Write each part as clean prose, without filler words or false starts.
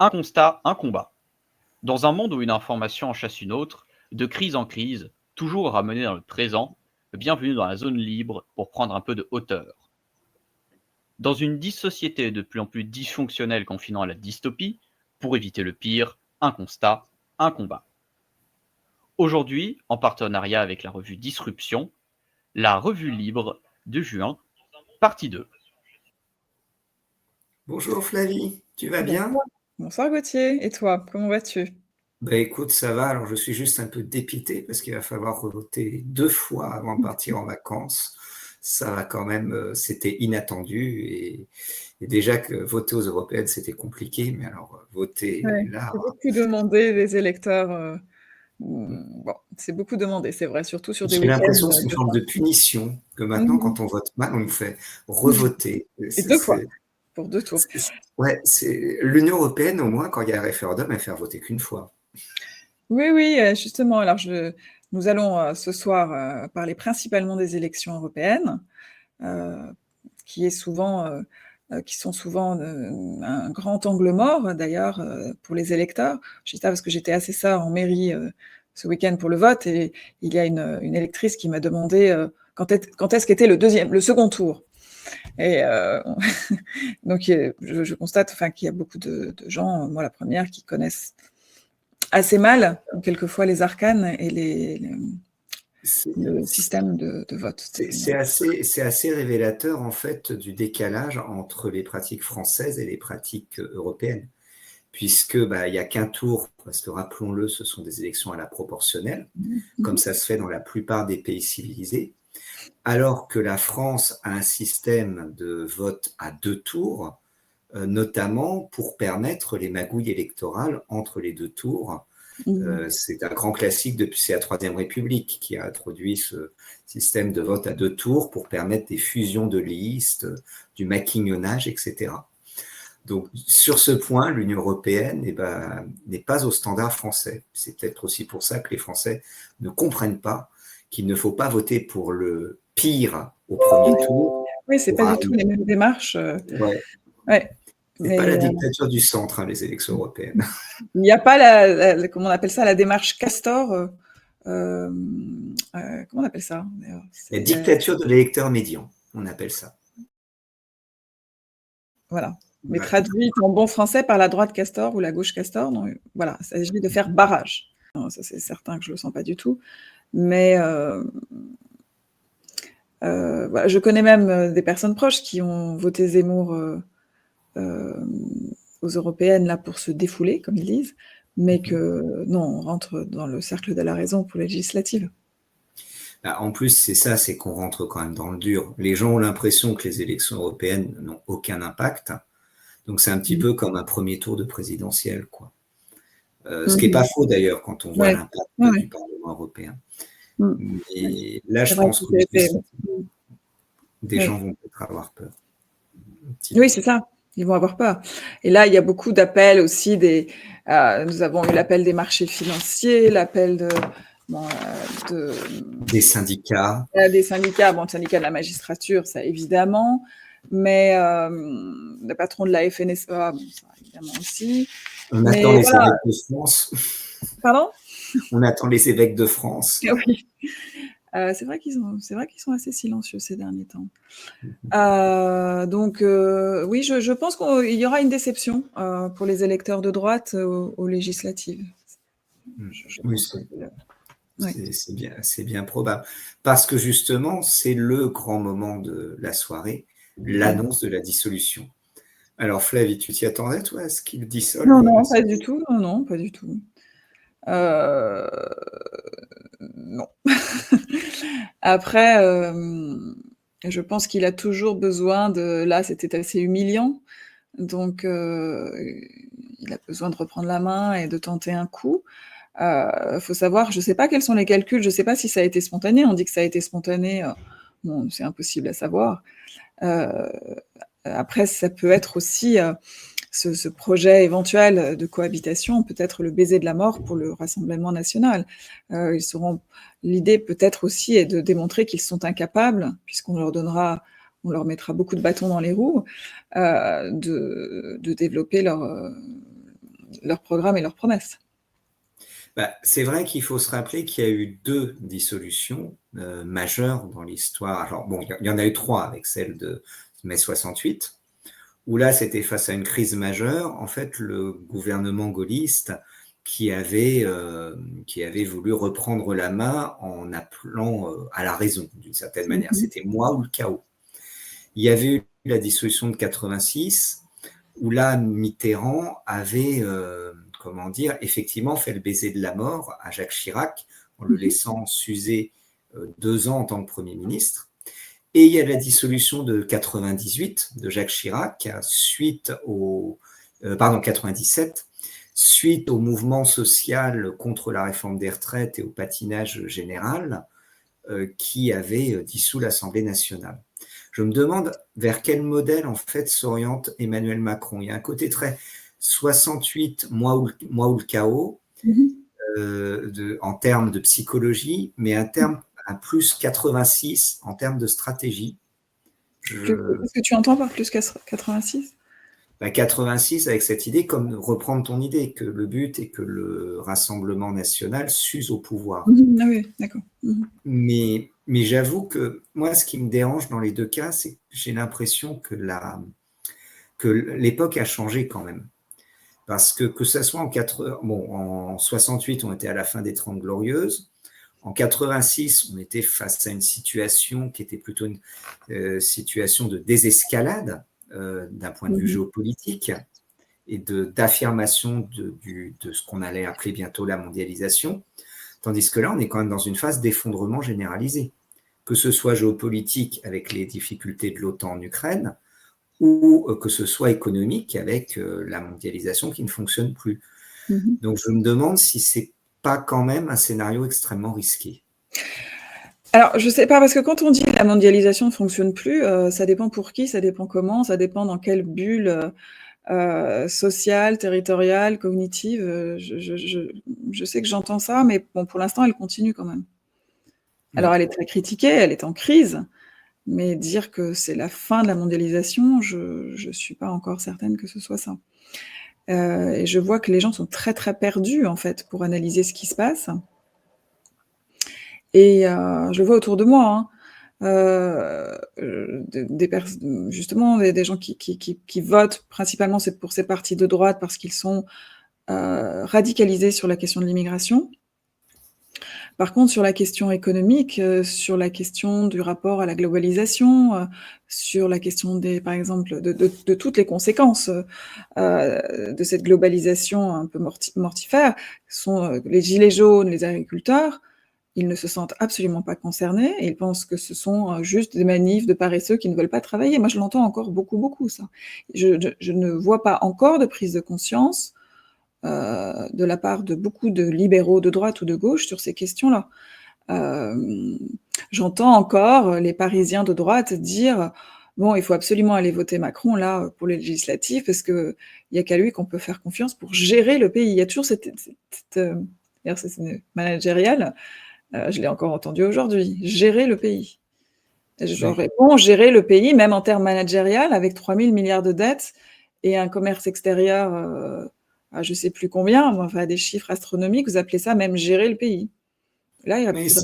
Un constat, un combat. Dans un monde où une information en chasse une autre, de crise en crise, toujours ramené dans le présent, bienvenue dans la zone libre pour prendre un peu de hauteur. Dans une société de plus en plus dysfonctionnelle confinant à la dystopie, pour éviter le pire, un constat, un combat. Aujourd'hui, en partenariat avec la revue Disruption, la revue libre de juin, partie 2. Bonjour Flavie, tu vas bien? Bonsoir. Bonsoir Gauthier, et toi, comment vas-tu? Bah écoute, ça va, alors je suis juste un peu dépité parce qu'il va falloir voter 2 fois avant de partir en vacances. Ça va quand même, c'était inattendu et déjà que voter aux européennes, c'était compliqué, mais alors voter Ouais, là, c'est beaucoup demandé, les électeurs, mmh, bon, c'est beaucoup demandé, c'est vrai, surtout sur des j'ai week-ends, l'impression que c'est une de forme de Pâques. punition, que maintenant Mmh quand on vote mal, on nous fait revoter. et 2 fois, pour 2 tours. Ouais, c'est l'Union européenne, au moins, quand il y a un référendum, elle fait voter qu'une fois. Oui, oui, justement, alors nous allons, ce soir, parler principalement des élections européennes, heu, qui sont souvent, un grand angle mort d'ailleurs, pour les électeurs. Je dis ça parce que j'étais assez ça en mairie, ce week-end pour le vote et il y a une électrice qui m'a demandé, quand est-ce qu'était le second tour et donc je constate, enfin, qu'il y a beaucoup de gens, moi la première, qui connaissent assez mal, quelquefois, les arcanes et C'est le système de vote. c'est assez révélateur, en fait, du décalage entre les pratiques françaises et les pratiques européennes. Puisque, bah, il y a qu'un tour, parce que rappelons-le, ce sont des élections à la proportionnelle, comme Mmh. ça se fait dans la plupart des pays civilisés, alors que la France a un système de vote à 2 tours, notamment pour permettre les magouilles électorales entre les 2 tours. Mmh. C'est un grand classique depuis, c'est la Troisième République qui a introduit ce système de vote à 2 tours pour permettre des fusions de listes, du maquignonnage, etc. Donc, sur ce point, l'Union européenne n'est pas au standard français. C'est peut-être aussi pour ça que les Français ne comprennent pas qu'il ne faut pas voter pour le pire au premier tour. Oui, c'est Pour pas du tout les mêmes démarches, ouais, ouais, c'est pas la mais dictature du centre, hein, les élections européennes. il n'y a pas la comment on appelle ça? La démarche Castor, comment on appelle ça d'ailleurs? La C'est, dictature de l'électeur médian, on appelle ça. voilà, mais Voilà. traduite en bon français par la droite Castor ou la gauche Castor, donc voilà, il s'agit de faire barrage. Non, ça c'est certain que je le sens pas du tout, mais voilà, je connais même, des personnes proches qui ont voté Zemmour, hem, aux européennes là pour se défouler, comme ils disent, mais Mhm. que non, on rentre dans le cercle de la raison pour les législatives. Bah, en plus, c'est ça, c'est qu'on rentre quand même dans le dur. Les gens ont l'impression que les élections européennes n'ont aucun impact. Donc, c'est un petit Mmh. peu comme un premier tour de présidentielle, quoi. Ce qui n'est Mmh. pas faux d'ailleurs quand on voit Ouais. l'impact Ouais, du ouais. Parlement européen. Mmh. Ouais. Mais là, C'est je vrai pense que qu'au ça a été législatif, des oui. gens vont peut-être avoir peur. Un petit Oui, peu. c'est ça, ils vont avoir peur et là, il y a beaucoup d'appels aussi nous avons eu l'appel des marchés financiers, l'appel bon, de Des syndicats. des syndicats, bon, le syndicat de la magistrature, ça évidemment, mais le patron de la FNSEA, bon, ça évidemment aussi, On attend mais les voilà. évêques de France. Pardon? On attend les évêques de France. Oui, c'est vrai qu'ils sont assez silencieux ces derniers temps. Donc oui, je pense qu'il y aura une déception, pour les électeurs de droite aux législatives. Je Oui, pense que oui. c'est bien probable. Parce que justement, c'est le grand moment de la soirée, Mmh. l'annonce de la dissolution. Alors Flavie, tu t'y attendais, toi, à ce qu'ils Non, dissolvent non, pas du l'Assemblée? tout, non, non, pas du tout. Heu, non. Après, je pense qu'il a toujours besoin de là, c'était assez humiliant, donc il a besoin de reprendre la main et de tenter un coup. Faut savoir, je sais pas quels sont les calculs, je sais pas si ça a été spontané. On dit que ça a été spontané, bon, c'est impossible à savoir. Heu, Après ça peut être aussi, ce projet éventuel de cohabitation peut être le baiser de la mort pour le Rassemblement national. Ils seront L'idée peut-être aussi est de démontrer qu'ils sont incapables, on leur mettra beaucoup de bâtons dans les roues, de développer leur programme et leurs promesses. C'est vrai qu'il faut se rappeler qu'il y a eu 2 dissolutions majeures dans l'histoire. Alors bon, il y en a eu 3 avec celle de mai 68, où là c'était face à une crise majeure. En fait, le gouvernement gaulliste qui avait voulu reprendre la main en appelant à la raison, d'une certaine manière. C'était moi ou le chaos. Il y avait eu la dissolution de 86, où là, Mitterrand avait, effectivement fait le baiser de la mort à Jacques Chirac, en le laissant s'user 2 ans en tant que Premier ministre. Et il y a la dissolution de 98 de Jacques Chirac, suite au 97, suite au mouvement social contre la réforme des retraites et au patinage général, qui avait dissous l'Assemblée nationale. Je me demande vers quel modèle en fait s'oriente Emmanuel Macron. Il y a un côté très 68, moi ou le chaos, en termes de psychologie, mais un plus 86 en termes de stratégie. Qu'est-ce que tu entends par plus 86 ? 86 avec cette idée, comme reprendre ton idée, que le but est que le Rassemblement national s'use au pouvoir. Ah oui, d'accord. Mais j'avoue que moi, ce qui me dérange dans les 2 cas, c'est que j'ai l'impression que l'époque a changé quand même. Parce que ça soit en 68, on était à la fin des 30 Glorieuses. En 86, on était face à une situation qui était plutôt une situation de désescalade d'un point de vue géopolitique et d'affirmation de ce qu'on allait appeler bientôt la mondialisation. Tandis que là, on est quand même dans une phase d'effondrement généralisé, que ce soit géopolitique avec les difficultés de l'OTAN en Ukraine, ou que ce soit économique avec la mondialisation qui ne fonctionne plus. Donc je me demande si c'est pas quand même un scénario extrêmement risqué. Alors, je ne sais pas, parce que quand on dit que la mondialisation ne fonctionne plus, ça dépend pour qui, ça dépend comment, ça dépend dans quelle bulle sociale, territoriale, cognitive. Je sais que j'entends ça, mais bon, pour l'instant, elle continue quand même. Alors, elle est très critiquée, elle est en crise, mais dire que c'est la fin de la mondialisation, je ne suis pas encore certaine que ce soit ça. Et je vois que les gens sont très, très perdus, en fait, pour analyser ce qui se passe. Et je le vois autour de moi, justement, des gens qui votent principalement pour ces partis de droite parce qu'ils sont radicalisés sur la question de l'immigration. Par contre, sur la question économique, sur la question du rapport à la globalisation, sur la question par exemple, de toutes les conséquences de cette globalisation un peu mortifère, sont les gilets jaunes, les agriculteurs. Ils ne se sentent absolument pas concernés et ils pensent que ce sont juste des manifs de paresseux qui ne veulent pas travailler. Moi, je l'entends encore beaucoup, ça. Je ne vois pas encore de prise de conscience de la part de beaucoup de libéraux de droite ou de gauche sur ces questions-là. J'entends encore les Parisiens de droite dire « Bon, il faut absolument aller voter Macron, là, pour les législatives, parce qu'il n'y a qu'à lui qu'on peut faire confiance pour gérer le pays. » Il y a toujours cette d'ailleurs, c'est managériale. Je l'ai encore entendu aujourd'hui, gérer le pays. Je réponds, gérer le pays, même en termes managériels, avec 3 000 milliards de dettes et un commerce extérieur à je ne sais plus combien, enfin des chiffres astronomiques, vous appelez ça même gérer le pays. Là, il n'y a plus de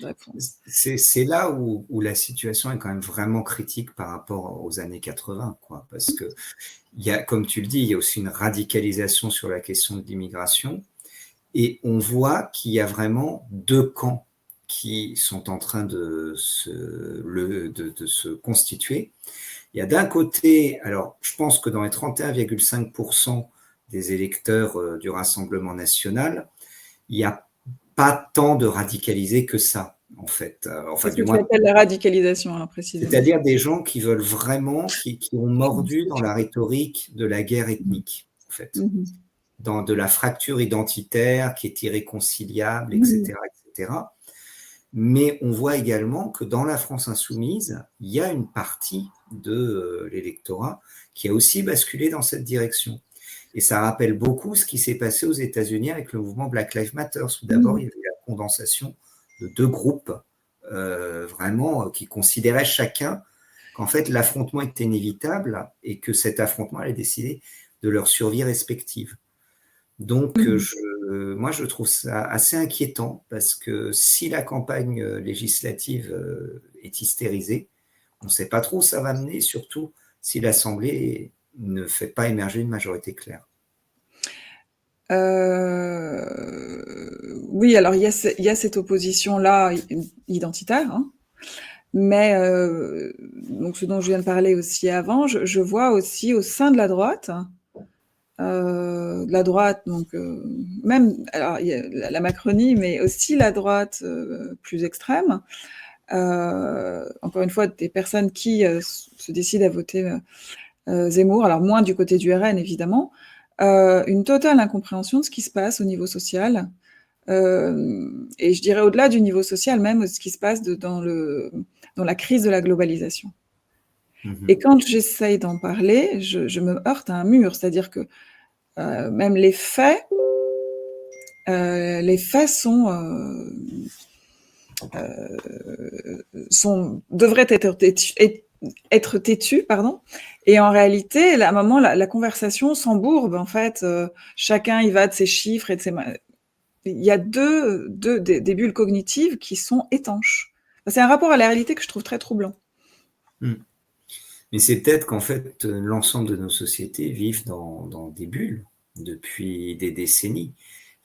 réponse. C'est là où la situation est quand même vraiment critique par rapport aux années 80, quoi, parce que, comme tu le dis, il y a aussi une radicalisation sur la question de l'immigration. Et on voit qu'il y a vraiment 2 camps qui sont en train de se constituer. Il y a d'un côté, alors je pense que dans les 31,5% des électeurs du Rassemblement national, il n'y a pas tant de radicalisés que ça, en fait. Qu'est-ce que tu appelles la radicalisation, alors, précisément ? C'est-à-dire des gens qui veulent vraiment, qui ont mordu dans la rhétorique de la guerre ethnique, en fait. Dans de la fracture identitaire qui est irréconciliable, etc., etc. Mais on voit également que dans la France insoumise, il y a une partie de l'électorat qui a aussi basculé dans cette direction. Et ça rappelle beaucoup ce qui s'est passé aux États-Unis avec le mouvement Black Lives Matter, où d'abord il y avait la condensation de 2 groupes vraiment qui considéraient chacun qu'en fait l'affrontement était inévitable et que cet affrontement allait décider de leur survie respective. Donc, moi, je trouve ça assez inquiétant parce que si la campagne législative est hystérisée, on ne sait pas trop où ça va mener, surtout si l'Assemblée ne fait pas émerger une majorité claire. Oui, alors il y a cette opposition-là identitaire, hein, mais donc ce dont je viens de parler aussi avant, je vois aussi au sein de la droite, donc même alors il y a la Macronie, mais aussi la droite plus extrême. Encore une fois, des personnes qui se décident à voter Zemmour, alors moins du côté du RN évidemment, une totale incompréhension de ce qui se passe au niveau social, et je dirais au-delà du niveau social même, ce qui se passe dans la crise de la globalisation. Et quand j'essaye d'en parler, je me heurte à un mur, c'est-à-dire que même les faits devraient être têtus, pardon. Et en réalité, à un moment, la conversation s'embourbe, en fait. Chacun y va de ses chiffres et de ses... Il y a des bulles cognitives qui sont étanches. C'est un rapport à la réalité que je trouve très troublant. Mais c'est peut-être qu'en fait, l'ensemble de nos sociétés vivent dans des bulles depuis des décennies.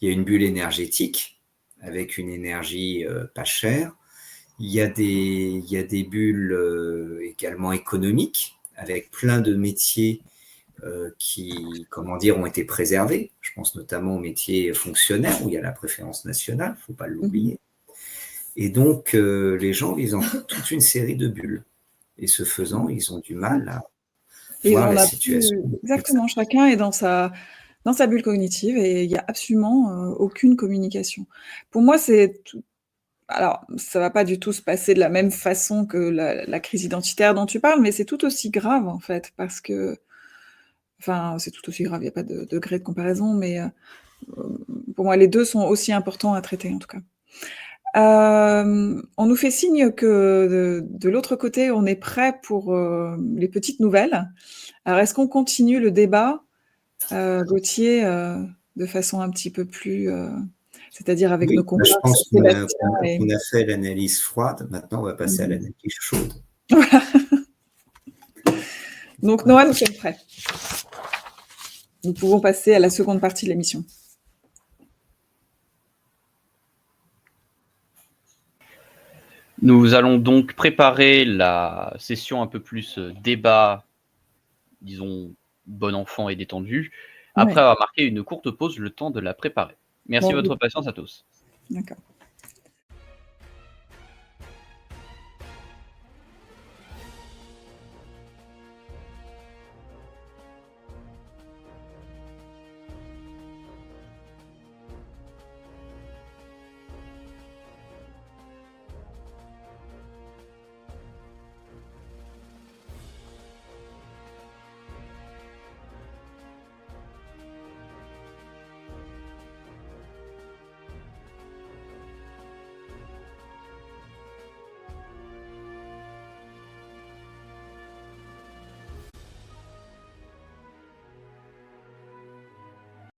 Il y a une bulle énergétique avec une énergie pas chère. Il y a des bulles également économiques avec plein de métiers qui, comment dire, ont été préservés. Je pense notamment aux métiers fonctionnaires où il y a la préférence nationale, il ne faut pas l'oublier. Et donc, les gens vivent dans toute une série de bulles. Et ce faisant, ils ont du mal à voir la situation. Exactement, chacun est dans sa bulle cognitive et il n'y a absolument aucune communication. Pour moi, alors, ça ne va pas du tout se passer de la même façon que la crise identitaire dont tu parles, mais c'est tout aussi grave, en fait, parce que... Enfin, c'est tout aussi grave, il n'y a pas de degré de comparaison, mais pour moi, les deux sont aussi importants à traiter, en tout cas. On nous fait signe que de l'autre côté, on est prêt pour les petites nouvelles. Alors, est-ce qu'on continue le débat, Gauthier, de façon un petit peu plus... c'est-à-dire avec nos compères. Je pense qu'on a fait l'analyse froide, maintenant on va passer à l'analyse chaude. Voilà. Donc Noah, nous sommes prêts. Nous pouvons passer à la seconde partie de l'émission. Nous allons donc préparer la session un peu plus débat, disons bon enfant et détendu, après avoir marqué une courte pause le temps de la préparer. Merci de votre patience à tous. D'accord.